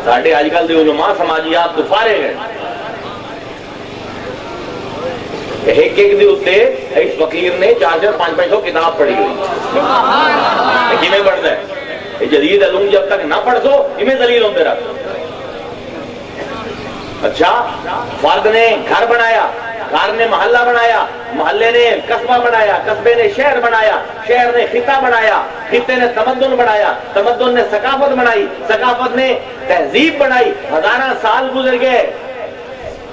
ساڈے اج کل دے علماء سماجیات تو فارغ ہیں. ایک ایک دے اتے اس فقیر نے 400-500 کتاب پڑھی ہوئی. کیویں پڑھتا ہے یہ جدید علوم جب تک نہ پڑھ دو کیویں ذلیل ہوتے رکھ. اچھا فرد نے گھر بنایا, گھر نے محلہ بنایا, محلے نے قصبہ بنایا, قصبے نے شہر بنایا, شہر نے خطہ بنایا, خطے نے تمدن بنایا, تمدن نے ثقافت بنائی, ثقافت نے تہذیب بنائی. ہزاراں سال گزر گئے.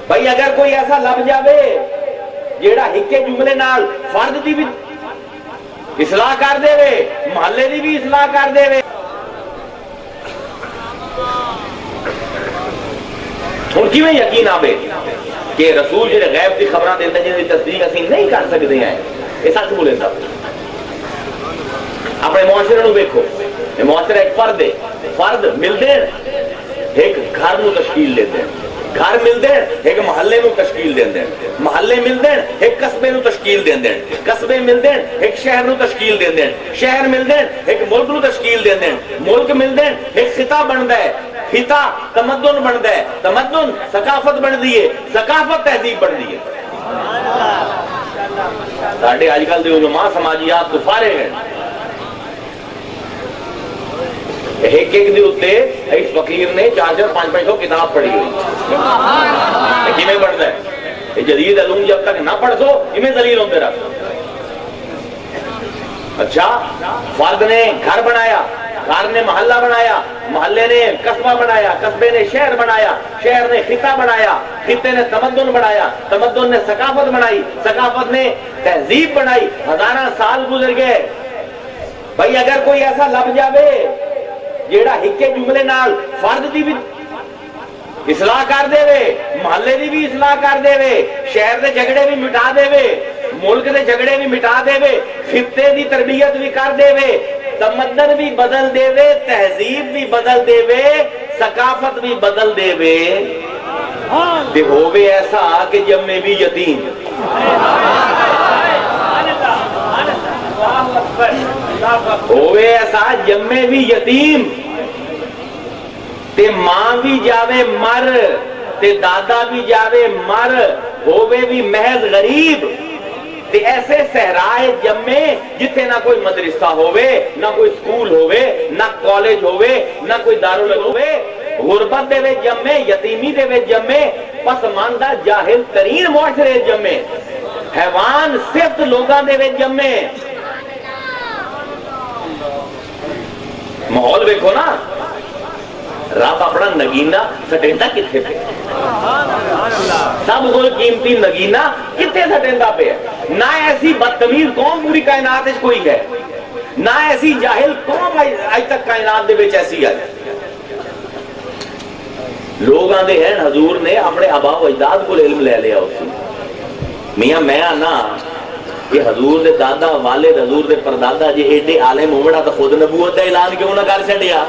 بھائی اگر کوئی ایسا لب جاوے جیڑا ہکے جملے نال فرد دی بھی اصلاح کر دے وے, محلے دی بھی اصلاح کر دے وے, ہن کیویں یقین آوے کہ رسول جڑے غیب دی خبراں دیندا جن دی تصدیق اسی نہیں کر سکدے ہیں, یہ سچ بولیندا. اپنے معاشرے نو ویکھو, یہ معاشرہ ایک فرد ہے. فرد ملدے ایک گھر نو تشکیل دیندے, گھر ملدے ایک محلے نو تشکیل دیندے, محلے ملدے ایک قصبے نو تشکیل دیندے, قصبے ملدے ایک شہر نو تشکیل دیندے, شہر ملدے ایک ملک نو تشکیل دیندے, ملک ملدے ایک خطہ بندا ہے, خطہ تمدن بندا ہے, تمدن ثقافت بندی ہے, ثقافت تہذیب بندی ہے. ساڈے اج کل دے علماء سماجیات تو فارغ ہیں. ایک ایک دے اتے اس فقیر نے 400-500 کتاب پڑھی ہوئی. کیویں پڑھتا ہے یہ جدید علوم جب تک نہ پڑھ دو کیویں ذلیل ہوتے رکھ. اچھا فرد نے گھر بنایا, گھر نے محلہ بنایا, محلے نے قصبہ بنایا, قصبے نے شہر بنایا, شہر نے خطہ بنایا, خطے نے تمدن بنایا, تمدن نے ثقافت بنائی, ثقافت نے تہذیب بنائی. ہزاراں سال گزر گئے. بھائی اگر کوئی ایسا لب جاوے جیڑا ہکے جملے نال فرد دی بھی اصلاح کر دے وے, محلے دی بھی اصلاح کر دے وے, شہر دے جھگڑے بھی مٹا دے وے, ملک دے جھگڑے بھی مٹا دے وے, خطے دی تربیت بھی کر دے وے, تمدن بھی بدل دے وے, تہذیب بھی بدل دے وے, ثقافت بھی بدل دے وے, تے ہووے ایسا کہ جمے بھی یتیم. ہووے ایسا جمے بھی یتیم, تے ماں بھی جاوے مر, تے دادا بھی جاوے مر, ہووے بھی محض غریب, تے ایسے صحرائے جمے جتھے نہ کوئی مدرسہ ہووے, نہ کوئی سکول ہووے, نہ کالج ہووے, نہ کوئی دارالعلوم ہووے. غربت دے وچ جمے, یتیمی دے وچ جمے, پسماندہ جاہل ترین معاشرے جمے, حیوان صفت لوگاں دے وچ جمے. ماحول دیکھو نا, رب اپنا نگینا سٹیندا کتنے پہ, سب کو قیمتی نگینا کتنے سٹیندا پہ ہے. نہ ایسی بدتمیز قوم پوری کائنات وچ کوئی ہے, نہ ایسی جاہل قوم اج تک کائنات دے وچ ایسی ہے. لوگ آندے ہیں حضور نے اپنے آبا و اجداد کو علم لے لیا اسی. میاں میں آنا کہ حضور دے دادا والد, حضور دے پردادا جی ایڈے عالم ہونا تو خود نبوت کا اعلان کیوں نہ کر چھڈیا.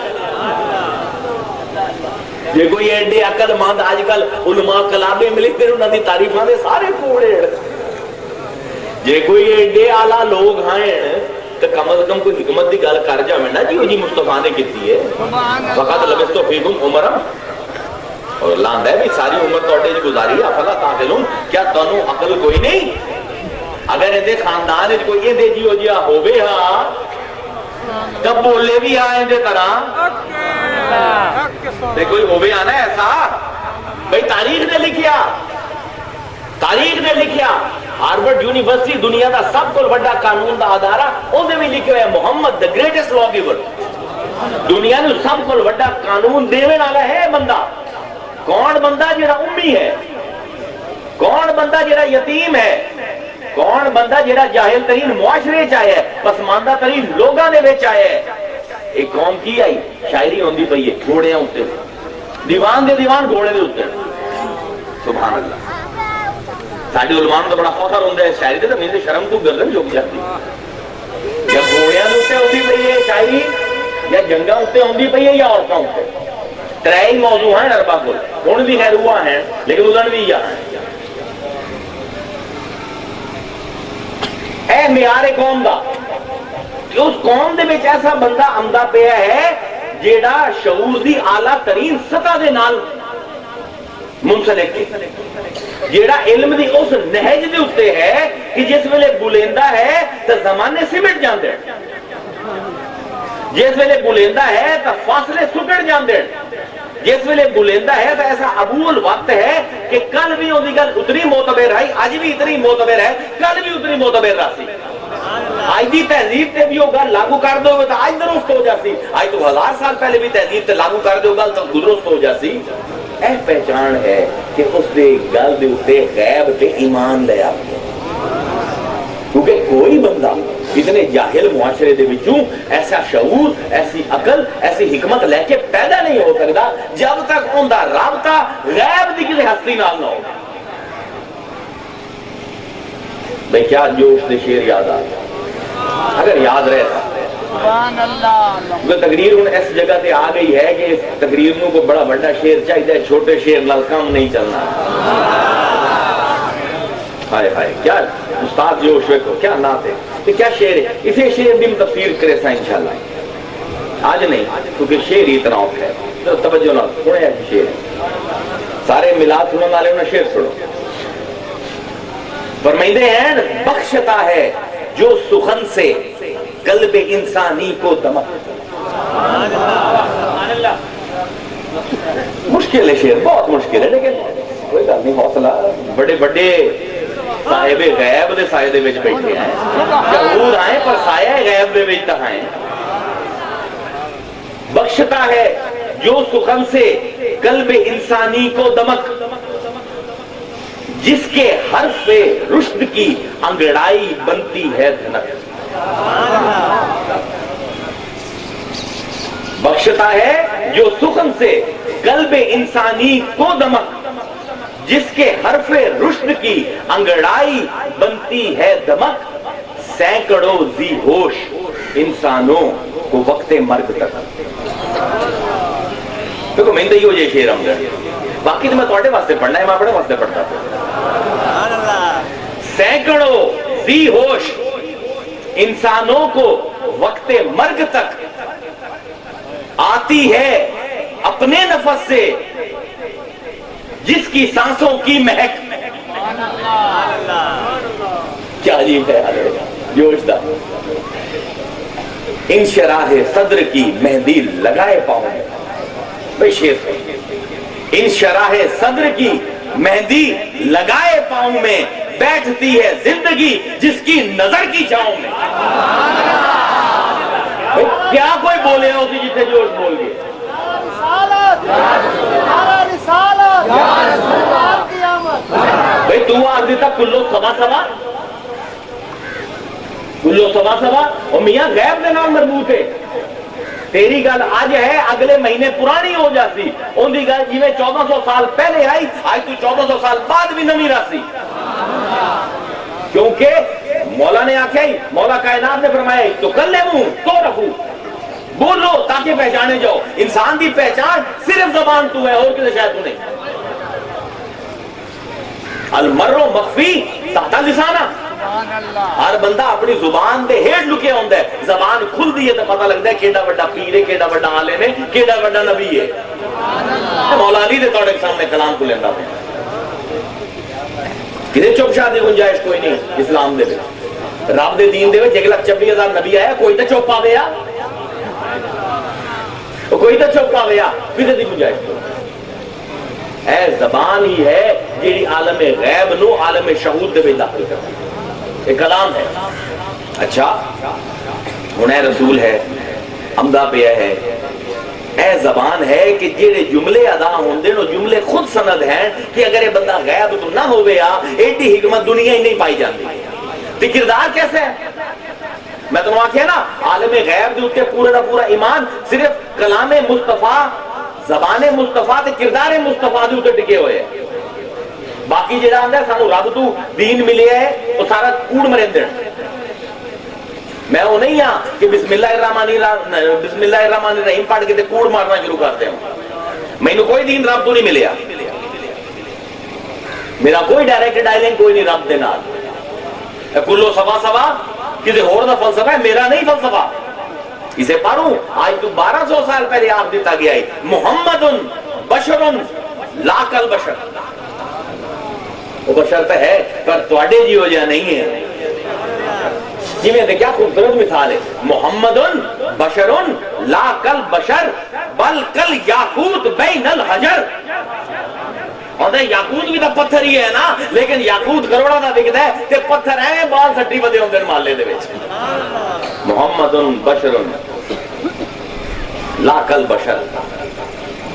جے کوئی ایڈے عقل مند اج کل علماء کلابے ملے پھر انہاں دی تعریفاں دے سارے کوڑے. جے کوئی ایڈے اعلیٰ لوگ ہیں تو کم از کم کوئی حکمت دی گل کر جاویں نا, جی مصطفیٰ نے کیتی ہے فقط لبثت فیکم عمرا, اور اللہ آندا ہے بھی ساری عمر تواڈے وچ گزاری ہے, افلا تعقلون, کیا تانوں عقل کوئی نہیں؟ اگر اندے خاندان وچ کوئی اندے جیو جیا ہووے ہاں تب بولے بھی ہاں اندے طرح تے کوئی ہووے آنا ایسا. بھئی تاریخ نے لکھیا, تاریخ نے لکھیا, ہارورڈ یونیورسٹی دنیا دا سب کو بڑا قانون دا ادارہ, اودے وچ لکھیا ہے محمد دی گریٹسٹ لا گیور. دنیا نو سب کو بڑا قانون دیوے والا ہے بندہ. کون بندہ جڑا امی ہے, کون بندہ جڑا یتیم ہے, کون بندہ جڑا جاہل ترین معاشرے چاہے ہے, پسماندہ ترین لوگاں دے وچ آئے ہے. ایک قوم کی آئی شاعری ہوندی پئی ہے گھوڑیاں اُتے, دیوان دے دیوان گھوڑے دے اُتے. سبحان اللہ. ساڈے علماء دا بڑا فخر ہوندا ہے شاعری تے, تے میری شرم تو گردن جھک جاتی. یا گھوڑیاں دے اُتے ہوندی پئی ہے شاعری, یا جنگاں اُتے ہوندی پئی ہے, یا عورتاں اُتے. ترے ہی موضوع ہیں عرباں کول, ہن بھی خیر ہوا ہیں لیکن ادھر بھی یا ہیں. معیار قوم دا کہ اس قوم دے وچ ایسا بندہ آمدا پیا ہے جیڑا شعور دی اعلیٰ ترین سطح دے نال منسلک ہے، جیڑا علم دی اس نہج دے اتے ہے کہ جس ویلے بلیندہ ہے تو زمانے سمٹ جاندے، جس ویلے بلیندہ ہے تو فاصلے سکڑ جاندے، جس ویلے بلیندہ ہے تو ایسا ابول وقت ہے کہ کل بھی اندھی گل اتنی معتبر ہے، آج بھی اتنی معتبر ہے، کل بھی اتنی معتبر راسی، آج دی تہذیب تے بھی وہ گل لاگو کر دو تو آج درست ہو جاسی، آج تو 1000 سال پہلے بھی تہذیب تے لاگو کر دو گل تو درست ہو جاسی۔ اے پہچان ہے کہ اس دے گل دے اتے غیب تے ایمان لے آپ، کیونکہ کوئی بندہ اتنے جاہل معاشرے دے وچوں ایسا شعور، ایسی عقل، ایسی حکمت لے کے پیدا نہیں ہو سکتا جب تک ان دا رابطہ غیب دی کسی ہستی نال نہ ہو۔ بھئی کیا جوش دے شیر یاد آ گیا، اگر یاد رہے تھا تقریر ان اس جگہ تے آ گئی ہے کہ اس تقریر نو کو بڑا بڑا شیر چاہیے، چھوٹے شیر نال کام نہیں چلنا۔ ہائے ہائے کیا استاد جوش ویکھو، کیا نعت ہے، کہ کیا شعر ہے، اسے شعر بھی تفسیر کرے سا انشاءاللہ، آج نہیں کیونکہ شعر ہی اتنا اوکھا ہے، تو توجہ نہ سنے ایسی شعر ہے، سارے ملاد سننے والے انہیں شعر سنو۔ فرمائندے ہیں بخشتا ہے جو سخن سے قلب انسانی کو دمک، مشکل ہے شعر، بہت مشکل ہے، لیکن کوئی بات نہیں، حوصلہ، بڑے بڑے صاحب غیب دے سائے دے وچ بیٹھے ہیں، شعور آئیں پر سایہ غیب دے وچ تہائیں۔ بخشتا ہے جو سخن سے قلب انسانی کو دمک، جس کے حرف رشد کی انگڑائی بنتی ہے دھنک۔ بخشتا ہے جو سخن سے قلب انسانی کو دمک، جس کے حرف رشد کی انگڑائی بنتی ہے دمک، سینکڑوں ذی ہوش انسانوں کو وقت مرگ تک۔ دیکھو میں ہی ہو جائے شیر ہم گئے، باقی تو میں توڑے واسطے پڑھنا ہے، میں اپنے واسطے پڑھتا تھا۔ سینکڑوں ذی ہوش انسانوں کو وقت مرگ تک آتی ہے اپنے نفس سے جس کی سانسوں کی مہک۔ کیا عجیب ہے جوش دا، ان شراح صدر کی مہندی لگائے پاؤں میں، بھئی شیر ان شراح صدر کی مہندی لگائے پاؤں میں بیٹھتی ہے زندگی جس کی نظر کی چھاؤں میں۔ کیا کوئی بولے ہو کہ جتنے جوش بول گئے؟ بھئی تو آج دیتا کلو سوا سوا، کلو سوا سوا، اور میاں غیب دے نام مربوط ہے، تیری گل آج ہے اگلے مہینے پرانی ہو جاتی، ان دی گل جیویں 1400 سال پہلے آئی، آج تو 1400 سال بعد بھی نمی راسی، کیونکہ مولا نے آکھا ہی، مولا کائنات نے فرمایا تو کلمو تو رہو، بولو تاکہ پہچانے جاؤ۔ انسان دی پہچان صرف زبان تو ہے، اور کسی شاید تو نہیں۔ المرء مخفی تحت لسانہ، ہر بندہ اپنی زبان دے ہیٹ لکے ہوندہ ہے، زبان کھل دی ہے تو پتہ لگتا ہے کیڑا بڑا پیر ہے، کیڑا بڑا عالم ہے، کیڑا بڑا نبی ہے۔ مولا علی دے توڑے کے سامنے کلام کو لیندہ پہ کدھے چپ شاہ دی گنجائش کوئی نہیں اسلام دے وچ، رب دے دین دے وچ 1,26,000 نبی آیا، کوئی تو چپ آوے یا کوئی تو چپ آوے یا کدھے دی گنجائش کوئی۔ اے زبان ہی ہے جیڑی عالم غیب نو عالم شہود دے وچ داخل کرتی ہے، یہ کلام ہے۔ اچھا ہن اے رسول ہے، عمدہ پہ ہے، اے زبان ہے کہ جیڑے جملے ادا ہوندے نو جملے خود سند ہیں کہ اگر یہ بندہ غیب تو نہ ہوئے یا ایڈی حکمت دنیا ہی نہیں پائی جاتی۔ تو کردار کیسے ہے؟ میں تمہیں آکھیا نا عالم غیب دے اتے پورا دا پورا ایمان صرف کلام مصطفیٰ، زبان مصطفیٰ تے کردار مصطفیٰ دے اتے ٹکے ہوئے ہیں۔ باقی جڑا آندا ہے سانو رب تو دین ملے ہے وہ سارا کوڑ مرندے۔ میں وہ نہیں ہاں کہ بسم اللہ الرحمن الرحیم پڑھ کے کوڑ مارنا شروع کرتے ہیں۔ میں نے کوئی دین رب تو نہیں ملیا، میرا کوئی ڈائریکٹ ڈائلنگ کوئی نہیں رب دے نال۔ کلو سوا سوا کسی ہور دا فلسفہ ہے، میرا نہیں فلسفہ۔ اسے پڑھوں آج تو 1200 سال پہلے آپ دیتا گیا ہے محمد بشر لا کل بشر، وہ بشر تو ہے پر تواڈے جی ہو جا نہیں ہے. جی میں کیا خوبصورت مثال ہے. محمد بشر لا کل بشر بل کل یاقوت بین الحجر. اور یاقوت بھی تو پتھر ہی ہے نا، لیکن یاقوت کروڑا دا دکھدا ہے تے پتھر ایویں بال سٹی ودے ہوندے محلے دے وچ. محمد بشر لا کل بشر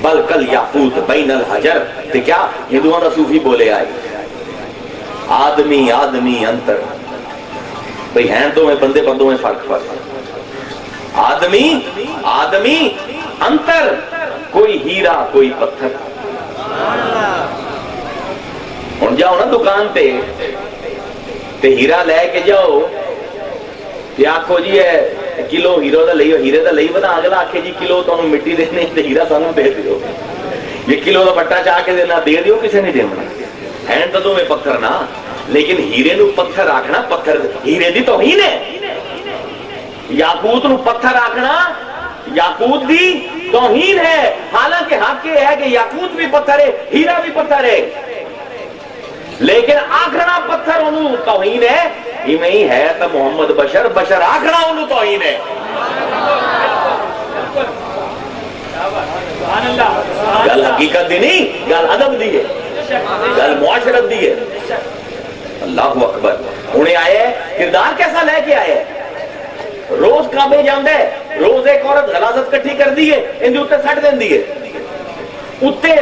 بل کل یاقوت بین الحجر. تے کیا ہندوؤں دا صوفی بولے آئے آدمی آدمی انتر. بھئی ہیں تو میں بندے بندوں میں فرق آدمی آدمی انتر، کوئی ہیرا کوئی پتھر. ہن جاؤ نا دکان تے ہیرا لے کے جاؤ تے آکھو جی ہے کلو ہیرو دا لئیو، ہیرے دا لئی بنا اگلا آکھے جی کلو تانوں مٹی دینے تے ہیرا سانوں دے دیو. یہ کلو دا بٹا چاہ کے دینا دے دیو، کسے نہیں دینا. ہیں تو میں پتھر نا، لیکن ہیرے نو پتھر آکھنا پتھر ہیرے دی توہین ہے. یاقوت نو پتھر آکھنا یاقوت دی توہین ہے. حالانکہ حق یہ ہے کہ یاقوت بھی پتھر ہے ہیرا بھی پتھر ہے، لیکن آکھنا پتھر انہوں توہین ہے. ہی میں ہی ہے تو محمد بشر، بشر آکھنا انہوں توہین ہے. گل حقیقت دی نہیں، گل ادب دی ہے، گل معاشرت دی ہے. اللہ اکبر. انہیں آئے کردار کیسا لے کے آئے؟ روز کعبے جاندے، روز ایک عورت غلاظت کٹھی کر دیئے اندھی اتے سٹ دین دیئے اتے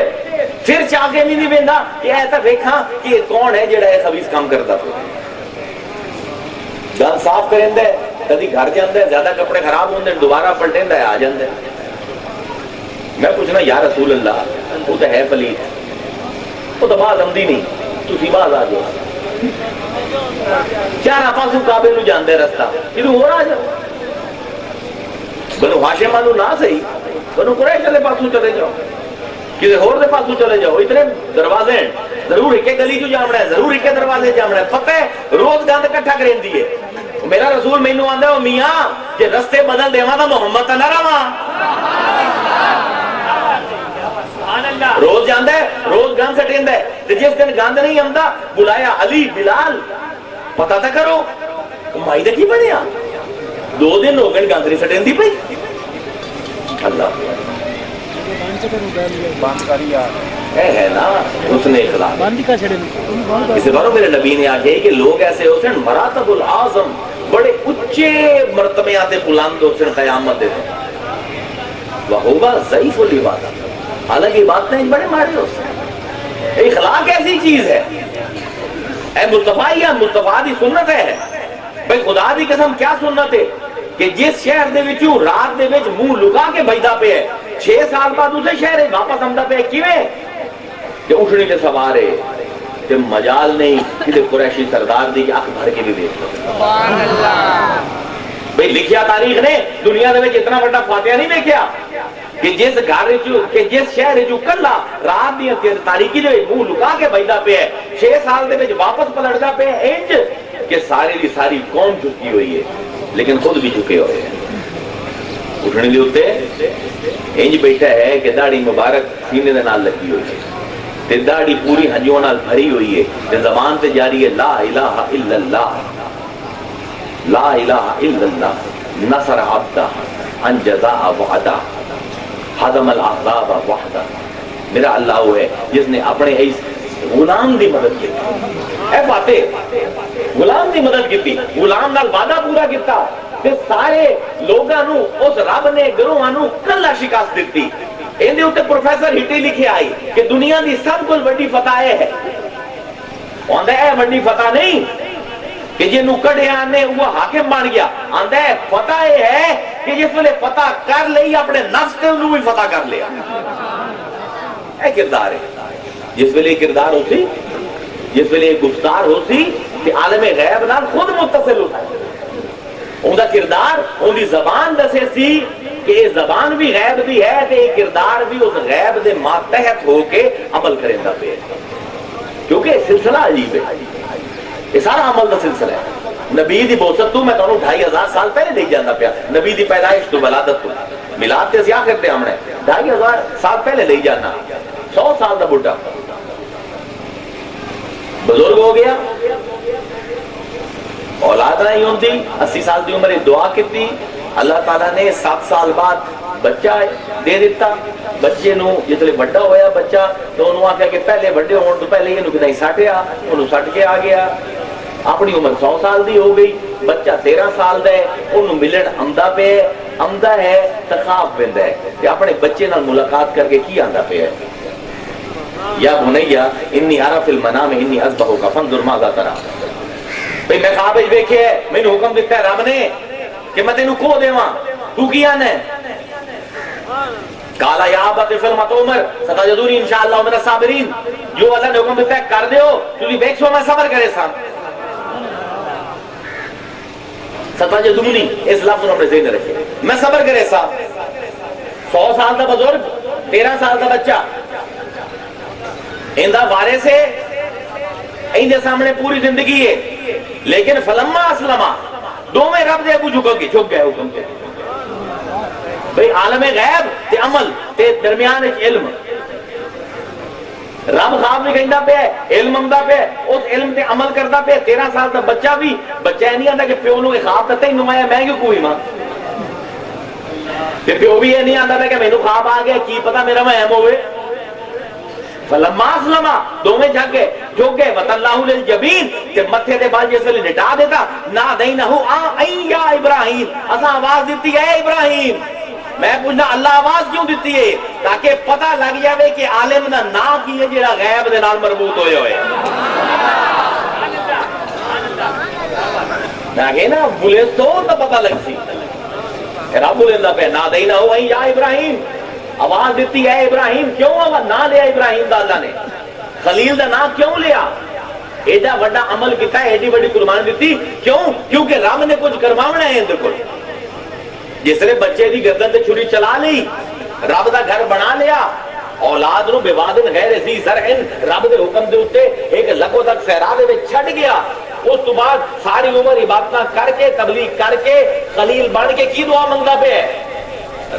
پھر چاہے نہیں ویندا کہ ایسا دیکھاں کہ یہ کون ہے جڑا ہے خبیث کام کرتا پھر. گل صاف کریں دے کدی گھر جاندے زیادہ کپڑے خراب ہوندے دوبارہ پلٹیں دے آ جاندے. میں پوچھنا یا رسول اللہ وہ تو ہے پلیت، وہ تو باز آمدی نہیں، تسی باز آ جاؤ. چارہ پاسوں کعبے نو جاندے رستہ کدھوں ہو رہا جاؤ. بنو ہاشم نو نہ صحیح، بنو قریش والے پاسوں چلے جاؤ، کسی اور دے پاسوں چلے جاؤ. اتنے دروازے ہیں، ضرور ایک گلی جو جامنا ہے، ضرور ایک دروازے جامنا ہے. پتہ ہے روز گند کٹھا کریں دیئے. میرا رسول مینوں آندا ہے میاں کہ رستے بدل دیواں تا محمد تا نہ رہواں. روز جاندہ ہے، روز گند سٹیندا ہے. جس دن گند نہیں آندا بلایا علی بلال پتہ تھا کرو مائی دا کی بنیا. 2 دن ہو گئے گند نہیں سٹیندی پئی. اللہ ہے نا حسن اخلاق. اسے باروں میرے نبی نے آگے کہ لوگ ایسے ہوتے ہیں مراتب العظم، بڑے اچھے مرتبے آتے بلند ہوتے ہیں قیامت دے. وَهُوَ ضعیف العبادہ. حالانکہ باتیں بڑے مارے ہوتے ہیں. اخلاق ایسی چیز ہے اے مصطفیٰ، یا مصطفیٰ دی سنت ہے. بھئی خدا دی قسم کیا سنت ہے کہ جس شہر دے وچوں رات دے وچ منہ لکا کے بھجدا پہ ہے 6 سال بعد اسے شہر واپس آمدا پہ کیویں کہ اٹھنی تے سوار ہے تے مجال نہیں کہ قریشی سردار دی اکھ بھر کے بھی دیکھ. سبحان اللہ. بھئی لکھیا تاریخ نے دنیا دے وچ اتنا بڑا فاتحہ نہیں دیکھیا کہ جس گھر کہ جس شہر جو کلا رات دی تاریکی جو منہ لکا کے بھجدا پہ ہے 6 سال دے وچ واپس پلٹدا پہ انج کہ ساری دی ساری قوم جھکی ہوئی ہے لیکن خود بھی جھکے ہوئے ہیں. اٹھنے دے اوتے انج بیٹھا ہے کہ داڑھی مبارک سینے دے نال لگی ہوئی ہے تے داڑھی پوری ہنجوں نال بھری ہوئی ہے تے زبان تے جاری ہے لا الہ الا اللہ لا الہ الا اللہ نصر عبدہ انجزا وعدہ حضم الاحزاب وحدہ. میرا اللہ وہ ہے جس نے اپنے اس غلام دی مدد کی. اے باتیں غلام دی مدد کی، غلام نال وعدہ پورا کیتا تے سارے لوگاں نو اس رب نے گروہاں نو کلا شکست دتی. ایندے اوتے پروفیسر ہٹی لکھے آئی کہ دنیا دی سب کل بڑی فتح ہے. آندا ہے بڑی فتح نہیں کہ جی نو کڈیا نے وہ حاکم بن گیا. آندا ہے فتح یہ ہے کہ جس ویلے فتح کر لئی اپنے نفس تے انہوں بھی فتح کر لیا. اے کردار ہے. جس ویلے کردار ہوتی، جس ویلے گفتار ہوتی کہ عالم غیب نال خود متصل ہوتا ہے. ان دا کردار ان دی زبان دسے سی کہ یہ زبان بھی غیب دی ہے تے یہ کردار بھی اس غیب دے ماتحت ہو کے عمل کریں دا پہ. کیونکہ سلسلہ عجیب ہے، یہ سارا عمل دا سلسلہ ہے. نبی دی بوست تو میں تانوں 2500 سال پہلے لے جانا پیا. نبی دی پیدائش تو ولادت تو میلاد تے ضیاء کرتے ہم نے 2500 سال پہلے لے جانا. 100 سال دا بڈھا بزرگ ہو گیا, اولاد نہیں ہوندی, 80 سال دی عمر دعا کیتی, اللہ تعالیٰ نے 7 سال بعد بچہ دے دیتا. بچے نو جتنے بڑا ہویا بچہ تو انہوں آکھا کہ پہلے بڑے ہون تو پہلے یہ نہیں ساٹیا, انہوں سٹ کے آ گیا. اپنی عمر 100 سال دی ہو گئی, بچہ 13 سال دا ہے, انہوں ملن آمدہ پہ آمدہ ہے تخاف بند ہے کہ اپنے بچے نال ملاقات کر کے کی آمدہ پہ ہے. یا بنیا انی ارا فی المنام انی اذبحک فانظر ماذا ترى. بھئی میں خواب وچ ویکھیا ہے, مینوں حکم دیتا ہے رب نے کہ میں تینوں کھو دیواں, تو کی آنا ہے؟ کالا یا ابت افعل ما تؤمر ستجدنی انشاءاللہ من الصابرین. جو اللہ نے حکم دیتا ہے کر دیو, تسی ویکھو میں صبر کرے سا. ستجدنی اس لفظ نے اپنے ذہن میں رکھے, میں صبر کرے سا. 100 سال دا بزرگ, 13 سال دا بچہ, اندہ وارے سے اندے سامنے پوری زندگی ہے. لیکن فلما اسلما دو میں رب دے اگو جھک گئے حکم کے. بھئی عالم غیب تے عمل تے درمیان علم. رب خواب میں کہندا پہ ہے, علم آمدا پہ ہے, اس علم تے عمل کردا پہ. 13 سال دا بچہ بھی بچہ نہیں آندا کہ پیو نو خواب تے نمایا میں کیوں کوئی ماں, تے پیو بھی یہ نہیں آندا کہ مینوں خواب آ گیا کی پتہ میرا وہم ہوئے. فلما اسلما دو میں جھک گئے وَتَلَّهُ لِلْجَبِينِ کہ متھے دے بال جیسے لٹا دیتا. نَادَيْنَهُ اَيْ یَا ابراہیم, اساں آواز دیتی ہے ابراہیم. میں پوچھنا اللہ آواز کیوں دیتی ہے؟ تاکہ پتہ لگ جاوے کہ عالم دا نا کی ہے جڑا غیب دے نال مربوط ہوئے ہوئے. تاکہ نا بولے تو پتہ لگ سی. رب بولے پہ نَادَيْنَهُ اَيْ یَا ابراہیم, آواز دیتی ہے ابراہیم. کیوں نہ لیا ابراہیم دا اللہ نے, خلیل دا نام کیوں لیا؟ ایڈا بڑا عمل کیتا ہے, ایڈی بڑی قربانی دیتی کیوں؟ کیونکہ رب نے کچھ کروانا ہے اندر کو. جس نے بچے دی گردن تے چھری چلا لی, رب دا گھر بنا لیا, اولاد نو بوادن غیر ذی زرع رب دے حکم دے اوتے ایک لگو تک صحرا دے وچ چھڈ گیا. اس تو بعد ساری عمر عبادتاں کر کے تبلیغ کر کے خلیل بن کے کی دعا منگدا پہ ہے؟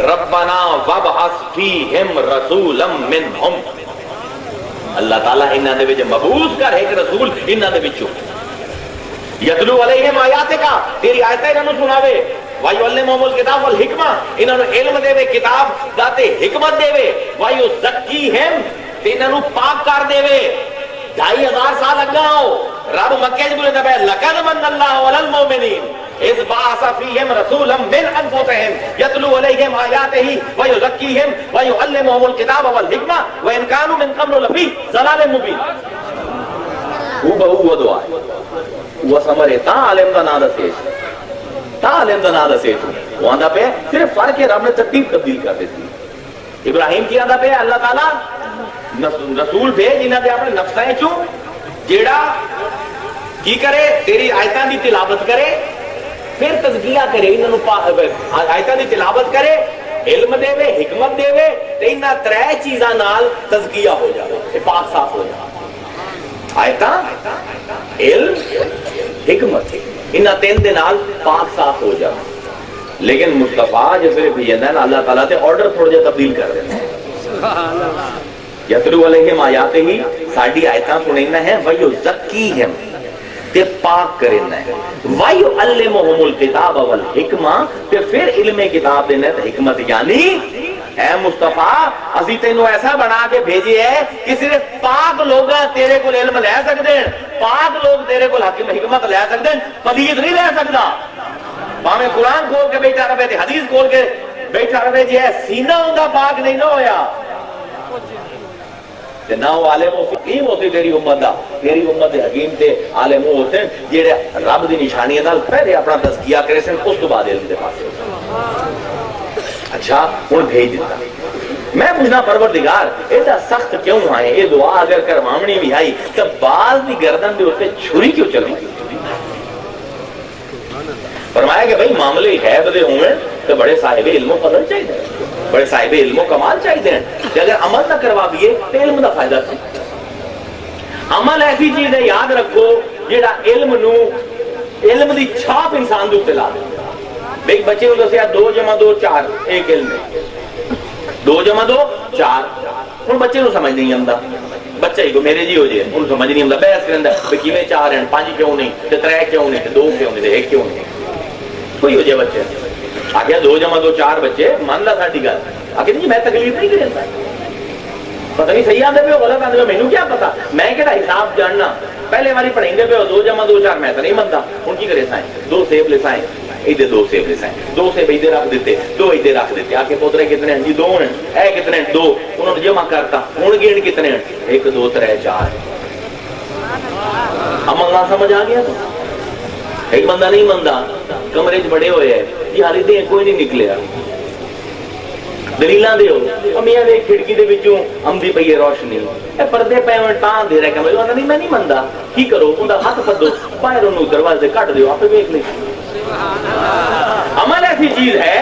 ربنا وابعث فیہم رسولا منہم. اللہ تعالیٰ انہاں دے وچ مبعوث کر ایک رسول انہاں دے وچوں, یتلو علیہم آیاتک, تیری آیتیں انہاں نوں سناوے, وَيُعَلِّمُهُمُ الْكِتَابَ وَالْحِکْمَةَ, انہاں نوں علم دے وے, کتاب دا تے حکمت دے وے, وَيُزَکِّیہم, تے انہاں نوں پاک کر دے وے. 2500 سال اگا ہو رب مکے وچ بولے تے لقد من اللہ علی المؤمنین اذ بعث فیہم رسولا من انفسہم یتلو علیہم آیاتہ ویزکیہم ویعلمہم الکتاب والحکمہ وان کانوا من قبل لفی ضلال مبین. وہ بہو دعا ہے, وہ سمرے تا عالم دا نام دسے, تا عالم دا نام دسے. وہ آندا پہ صرف فرق ہے رب نے ترتیب تبدیل کر دی. ابراہیم کی آندا پہ اللہ تعالیٰ رسول بھیج انہاں دے اپنے نفساں چوں جیڑا کی کرے تیری آیتاں دی تلاوت کرے, پھر تزکیہ کرے, انہاں آیتاں دی تلاوت کرے, علم دے وے, حکمت دے وے, تے انہاں 3 چیزاں نال تزکیہ ہو جاوے, تے پاک صاف ہو جاوے. آیتاں, علم, حکمت, انہاں 3 دے نال پاک صاف ہو جاوے. لیکن مصطفیٰ جس ویلے بھیجنا ہے اللہ تعالیٰ تے آرڈر تھوڑا جہا تبدیل کر دینا. یتلو علیہم آیاتہ, ساڈی آیتاں سنینا ہے, ویزکیہم, تے پاک کرنا ہے, ویعلمہم الکتاب والحکمہ, تے پھر علم کتاب دینا ہے, حکمت یعنی اے مصطفیٰ اسی تینوں ایسا بنا کے بھیجی ہے کہ صرف پاک لوگ تیرے کو علم لے سکتے ہیں, پاک لوگ تیرے کو حکمت لے سکتے ہیں, پلید نہیں لے سکتا. باویں قرآن کھول کے بیٹھا رہے تے حدیث کھول کے بیٹھا رہے, جی ہے سینہ ہوندا پاک نہیں نہ ہویا تے نہ وہ عالم حکیم ہوتی تیری امت دا. تیری امت دے حکیم تے عالم ہوتے ہیں جڑے رب دی نشانیاں نال پہلے اپنا تزکیہ کرے سن, اس تو بعد علم دے پاسے. اچھا ہن بھیج دیتا. میں پوچھنا پروردگار ایڈا سخت کیوں آئے؟ یہ دعا اگر کرواونی بھی آئی تو بعض دی گردن دے اوتے چھری کیوں چلائی؟ فرمایا کہ بھئی معاملے غیب دے ہوئے تو بڑے صاحب علم و فضل چاہیے, بڑے صاحب علم و کمال چاہیے ہیں. کہ اگر عمل نہ کروا دیے تو علم دا فائدہ نہیں. عمل ایسی چیز ہے, یاد رکھو, جیڑا علم نو علم دی چھاپ انسان دے لا دے. ایک بچے کو دسیا 2 + 2 4 ایک علم ہے. 2 + 2 4 ہوں بچے کو سمجھ نہیں آتا. بچہ ہی کو میرے جی ہو جائے انہوں سمجھ نہیں آتا. بحث کرتا ہے کہ 4 ہیں 5 کیوں نہیں 3 کیوں نہیں 2 کیوں نہیں 1 کیوں نہیں. کوئی ہو جائے بچے آگے 2 + 2 4 بچے مان لا ساری گل آگے نہیں میں تکلیف نہیں کرتا. پتہ نہیں صحیح آدھے پہ ہو غلط آدھے پہ مینوں کیا پتا. میں کہڑا حساب جاننا. پہلے باری پڑھیں گے پہ 2 + 2 4 میں تو نہیں منتا. ہوں کی کرے سائیں 2 سیب لے سائیں ادھر 2 سیب لے سائیں 2 سیب ادھر رکھ دیتے 2 ادھر رکھ دیتے. آ کے پوترے کتنے ہیں جی 2 ہیں. اے کتنے ہیں 2 انہوں نے جمع کرتا. ہوں گن کتنے ہیں 1 2 3 4. عمل سمجھ آ گیا. تو ایک بندہ نہیں منتا کمرے چ بڑے ہوئے ہے جی حالی دے کوئی نہیں نکلیا. دلیلاں دیو میاں دے کھڑکی دے وچوں آمدی پئی ہے روشنی اے پردے پے ہوئے تاں دے رہے کمرے انہاں نہیں میں نہیں مندا. کی کرو انہاں ہاتھ پدو باہر انہوں دروازے کٹ دیو آپ ویکھ لیں. عمل ایسی چیز ہے